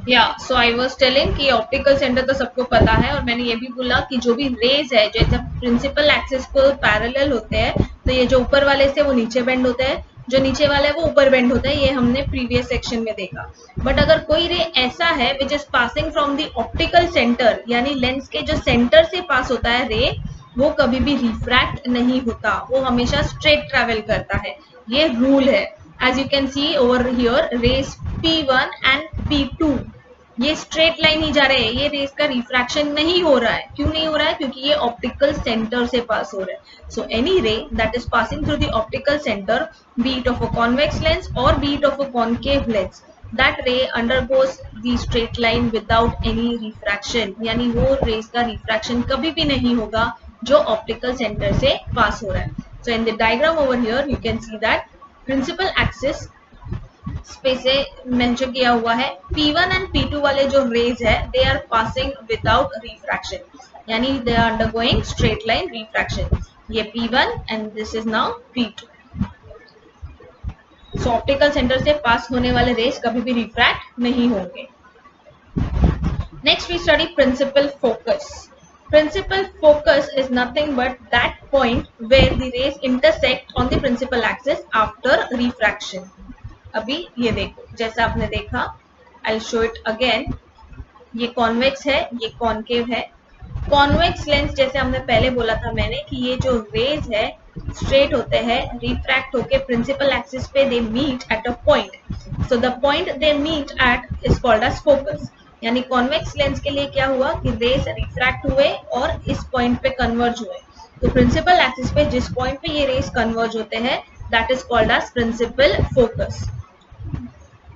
या सो I was telling कि optical centre तो सबको पता है, और मैंने ये भी बोला कि जो भी रेज है जैसे प्रिंसिपल एक्सिस को पैरेलल होते हैं, तो ये जो ऊपर वाले से वो नीचे बेंड होता है, जो नीचे वाला है वो ऊपर बेंड होता है, ये हमने प्रीवियस सेक्शन में देखा। बट अगर कोई रे ऐसा है which is passing from the optical centre, यानी लेंस के जो सेंटर से पास होता है रे, वो कभी भी रिफ्रैक्ट नहीं होता, वो हमेशा स्ट्रेट ट्रेवल करता है। ये रूल है। As you can see over here, rays P1 and P2 ये स्ट्रेट लाइन ही जा रहे हैं, ये रेस का रिफ्रैक्शन नहीं हो रहा है। क्यों नहीं हो रहा है? क्योंकि ये ऑप्टिकल सेंटर से पास हो रहा है। So any ray that is passing through the optical centre, be it of a convex lens और be it of a concave lens, that ray undergoes the straight line without any refraction, यानी वो race का refraction कभी भी नहीं होगा जो optical centre से पास हो रहा है। So in the diagram over here you can see that principal axis पे से मेंशन किया हुआ है, P1 एंड P2 वाले जो रेज है they are passing without refraction, यानी they are undergoing straight line refraction. ये P1 and this is now P2। So optical centre से पास होने वाले रेज कभी भी रिफ्रैक्ट नहीं होंगे। Next we study principal focus. Principal focus is nothing but that point where the rays intersect on the principal axis after refraction. अभी ये देखो, जैसा आपने देखा, आई शो इट अगेन। ये कॉन्वेक्स है, ये कॉन्केव है। कॉन्वेक्स लेंस जैसे हमने पहले बोला था मैंने कि ये जो रेज है स्ट्रेट होते हैं, रिफ्रैक्ट होके प्रिंसिपल एक्सिस पे they meet at a point. So the point they meet at is called as focus. यानी कॉन्वेक्स लेंस के लिए क्या हुआ कि रेज रिफ्रैक्ट हुए और इस पॉइंट पे कन्वर्ज हुए। तो प्रिंसिपल एक्सिस पे जिस पॉइंट पे ये रेज कन्वर्ज होते हैं that is called as principal focus.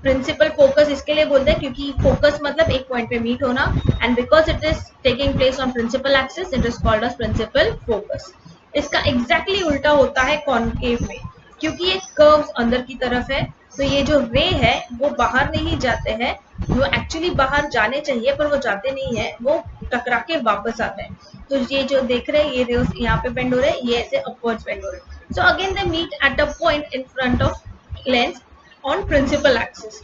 Principal focus इसके लिए बोलते हैं क्योंकि फोकस मतलब एक पॉइंट पे मीट होना, and because it is taking place on principal axis it is called as principal focus. इसका एग्जैक्टली उल्टा होता है कॉन्केव में, क्योंकि ये कर्व्स अंदर की तरफ है, तो ये जो रे है वो बाहर नहीं जाते हैं, वो एक्चुअली बाहर जाने चाहिए पर वो जाते नहीं है, वो टकरा के वापस आते हैं। तो ये जो देख रहे हैं ये रेस यहाँ पे बेंड हो रहे हैं, ये ऐसे अपवर्ड्स बेंड हो रहे हैं। So again they meet at a point in front of lens on principal axis.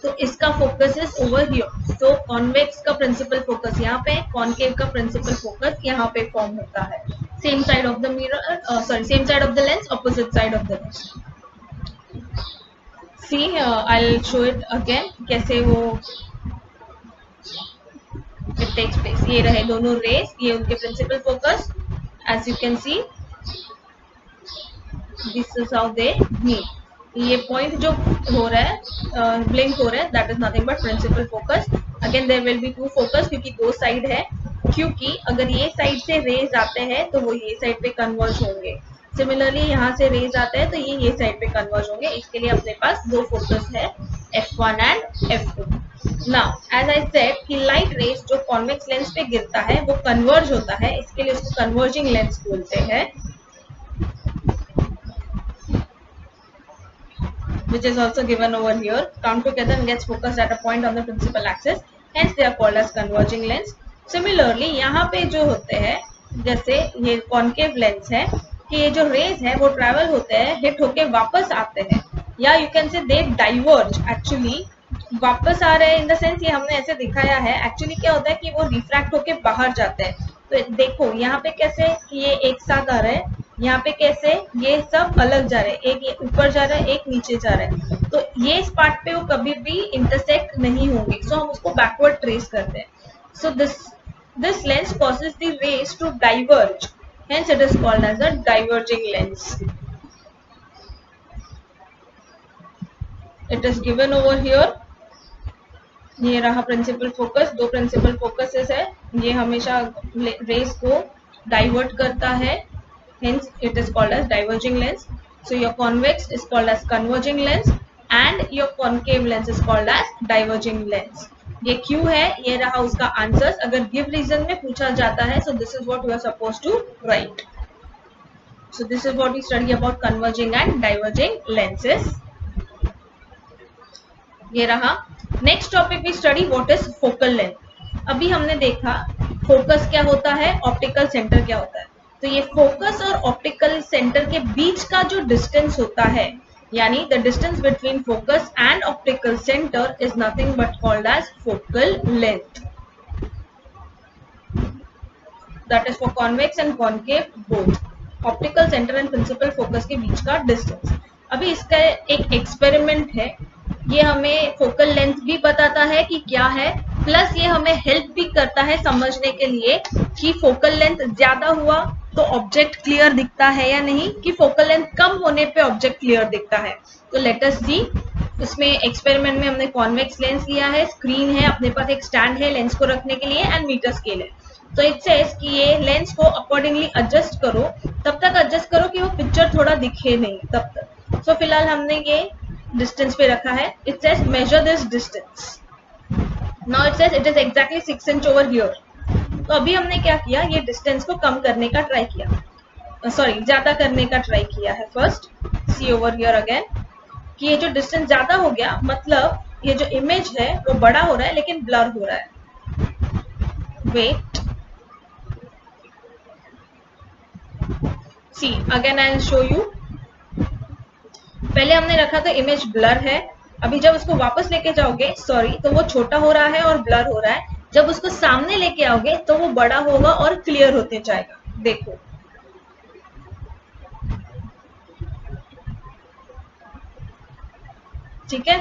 तो इसका focus is over here. So convex का प्रिंसिपल फोकस यहाँ पे, कॉन्केव का प्रिंसिपल फोकस यहाँ पे फॉर्म होता है। Same side of the mirror, sorry same side of the lens, opposite side of the lens. See I will show it again कैसे वो इट टेक्स प्लेस। ये रहे दोनों रेस, ये उनके principal focus. As you can see this is how they meet. ये point जो हो रहा है ब्लिंक हो रहा है that is nothing but principal focus. Again there will be two focus क्योंकि दो साइड है, क्योंकि अगर ये साइड से रेज आते हैं तो वो ये साइड पे कन्वर्ज होंगे। सिमिलरली यहाँ से रेज आते हैं तो ये साइड पे कन्वर्ज होंगे। इसके लिए अपने पास दो फोकस है, F1 and F2। Now as I said कि लाइट रेज जो कॉन्वेक्स लेंस पे गिरता है वो कन्वर्ज होता है, इसके लिए उसको कन्वर्जिंग लेंस बोलते हैं, which is also given over here, come together and gets focused at a point on the principal axis, hence they are called as converging lens. Similarly यहाँ पे जो होते हैं जैसे ये कॉन्केव लेंस है कि ये जो रेज है वो ट्रैवल होते हैं, हिट होके वापस आते हैं, या you can say they diverge. Actually वापस आ रहे हैं इन द सेंस ये हमने ऐसे दिखाया है, एक्चुअली क्या होता है कि वो रिफ्रैक्ट होके बाहर जाते हैं। तो देखो यहाँ पे कैसे ये एक साथ आ रहे हैं, यहाँ पे कैसे ये सब अलग जा रहे हैं, एक ये ऊपर जा रहा है एक नीचे जा रहा है, तो ये इस पार्ट पे वो कभी भी इंटरसेक्ट नहीं होंगे। सो हम उसको बैकवर्ड ट्रेस करते हैं। So this lens causes the rays to diverge, hence it is called as a diverging lens. It is given over here. ये रहा प्रिंसिपल फोकस, दो प्रिंसिपल फोकसेस है, ये हमेशा रेस को डाइवर्ट करता है, hence it is called as diverging lens. So your convex is called as converging lens and your concave lens is called as diverging lens. ये क्यों है, ये रहा उसका आंसर। अगर गिव रीजन में पूछा जाता है so this is what you are supposed to write. So this is what we study about converging and diverging lenses. ये रहा। Next topic we study what is focal length. अभी हमने देखा फोकस क्या होता है, ऑप्टिकल सेंटर क्या होता है। तो ये फोकस और ऑप्टिकल सेंटर के बीच का जो डिस्टेंस होता है यानी the distance between focus and optical centre is nothing but called as focal length. That is for convex and concave both. Optical centre and principal focus के बीच का डिस्टेंस. अभी इसका एक एक्सपेरिमेंट है. ये हमें फोकल लेंथ भी बताता है कि क्या है, प्लस ये हमें हेल्प भी करता है समझने के लिए कि फोकल लेंथ ज्यादा हुआ तो ऑब्जेक्ट क्लियर दिखता है या नहीं, कि फोकल लेंथ कम होने पे ऑब्जेक्ट क्लियर दिखता है. तो लेट अस सी. इसमें एक्सपेरिमेंट में हमने कॉन्वेक्स लेंस लिया है, स्क्रीन है, अपने पास एक स्टैंड है लेंस को रखने के लिए एंड मीटर स्केल है. तो इट सेज कि ये लेंस को अकॉर्डिंगली एडजस्ट करो, तब तक एडजस्ट करो कि वो पिक्चर थोड़ा दिखे नहीं तब तक. सो फिलहाल हमने ये डिस्टेंस पे रखा है. It says measure this distance. Now it says it is exactly 6 inch over here. तो अभी हमने क्या किया, ये डिस्टेंस को कम करने का ट्राई किया, सॉरी ज्यादा करने का ट्राई किया है. First see over here again कि ये जो डिस्टेंस ज्यादा हो गया, मतलब ये जो इमेज है वो बड़ा हो रहा है लेकिन ब्लर हो रहा है. Wait, see again I will show you. पहले हमने रखा था इमेज ब्लर है. अभी जब उसको वापस लेके जाओगे, सॉरी, तो वो छोटा हो रहा है और ब्लर हो रहा है. जब उसको सामने लेके आओगे तो वो बड़ा होगा और क्लियर होते जाएगा. देखो, ठीक है.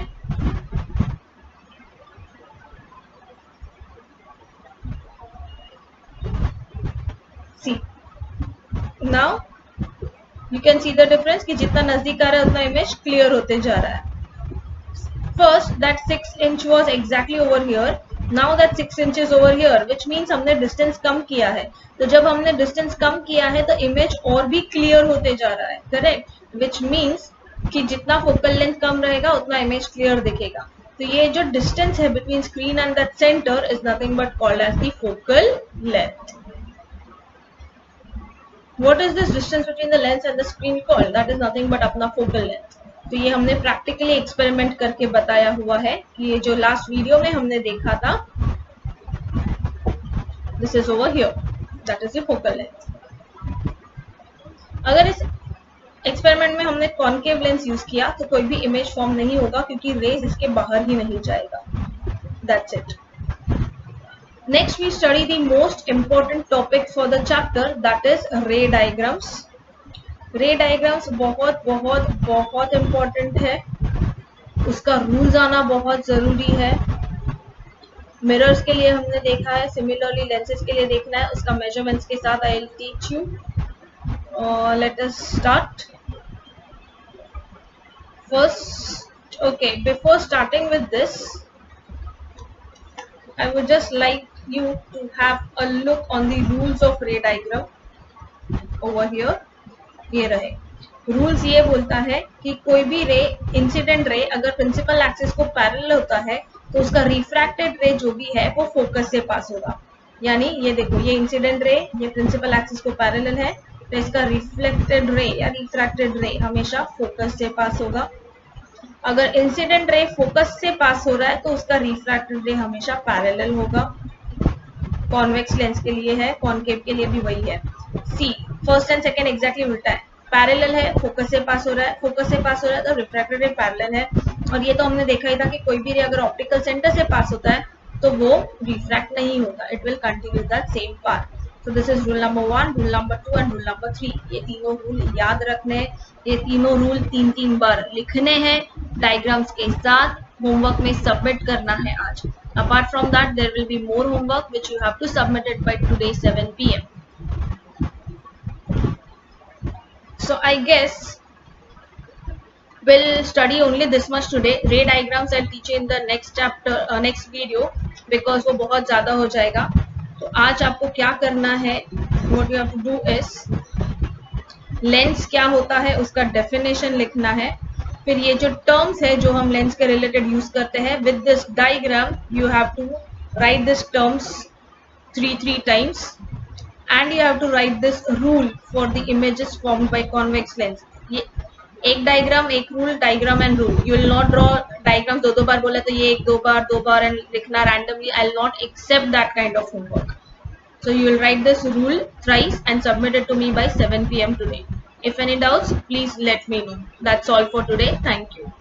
See now you can see the difference कि जितना नजदीक आ रहा है उतना इमेज क्लियर होते जा रहा है. First, that 6 inch was exactly over here. Now that 6 inch is over here, which means हमने डिस्टेंस कम किया है. तो जब हमने डिस्टेंस कम किया है तो इमेज और भी क्लियर होते जा रहा है, करेक्ट. विच मीन्स कि जितना फोकल लेंथ कम रहेगा उतना इमेज क्लियर दिखेगा. तो ये जो डिस्टेंस है between screen and that centre is nothing but called as the focal length. What is this distance between the lens and the screen called? That is nothing but अपना focal length. तो ये हमने practically experiment करके बताया हुआ है कि ये जो लास्ट वीडियो में हमने देखा था, this is over here, that is the focal length. अगर इस एक्सपेरिमेंट में हमने कॉन्केव लेंस यूज किया तो कोई भी इमेज फॉर्म नहीं होगा क्योंकि रेज इसके बाहर ही नहीं जाएगा. That's it. Next we study the most important topic for the chapter, that is ray diagrams. रे डायग्राम्स बहुत बहुत बहुत इम्पोर्टेंट है. उसका रूल्स आना बहुत जरूरी है. मिरर्स के लिए हमने देखा है, सिमिलरली लेंसेज के लिए देखना है. उसका मेजरमेंट्स के साथ I will teach you. Let us start. First, okay, before starting with this I would just like you to have a look on the rules of ray diagram over here. ये रहे rules. ये बोलता है कि कोई भी रे, incident ray, अगर प्रिंसिपल एक्सिस को पैरेलल होता है तो उसका रिफ्रैक्टेड रे जो भी है वो फोकस से पास होगा. यानी ये देखो, ये इंसिडेंट रे, ये प्रिंसिपल एक्सिस को पैरेलल है, तो इसका रिफ्लेक्टेड रे या रिफ्रैक्टेड रे हमेशा फोकस से पास होगा. अगर इंसिडेंट रे फोकस से पास हो रहा है तो उसका रिफ्रैक्टेड रे हमेशा पैरेलल होगा. कॉन्वेक्स लेंस के लिए है, कॉन्केव के लिए भी वही है. सी, फर्स्ट एंड सेकंड एग्जैक्टली उल्टा है. पैरेलल है, फोकस से पास हो रहा है, फोकस से पास हो रहा है तो रिफ्रैक्टेड रे पैरेलल है. और ये तो हमने देखा ही था कि कोई भी रे अगर ऑप्टिकल सेंटर से पास होता है तो वो रिफ्रैक्ट नहीं होगा, it will continue that same path. So this is rule number 1, rule number 2 and rule number 3. ये तीनों रूल याद रखने हैं. ये तीनों रूल 3-3 बार लिखने हैं डायग्राम्स के साथ. होमवर्क में सबमिट करना है आज. Apart from that, there will be more homework which you have to submit it by today 7 PM. So I guess we'll study only this much today. Ray diagrams I'll teach you in the next chapter, next video, because वो बहुत ज़्यादा हो जाएगा. तो आज आपको क्या करना है, what you have to do is lens क्या होता है उसका डेफिनेशन लिखना है. फिर ये जो टर्म्स है जो हम लेंस के रिलेटेड यूज करते हैं, with this diagram you have to write this terms 3 times and you have to write this rule for the images formed by convex lens. ये एक डायग्राम, एक rule, diagram and rule. You will not draw diagram दो बार बोला तो ये एक दो बार एंड लिखना randomly. I will not accept that kind of homework. So you will write this rule thrice and submit it to me by 7 PM today. If any doubts, please let me know. That's all for today. Thank you.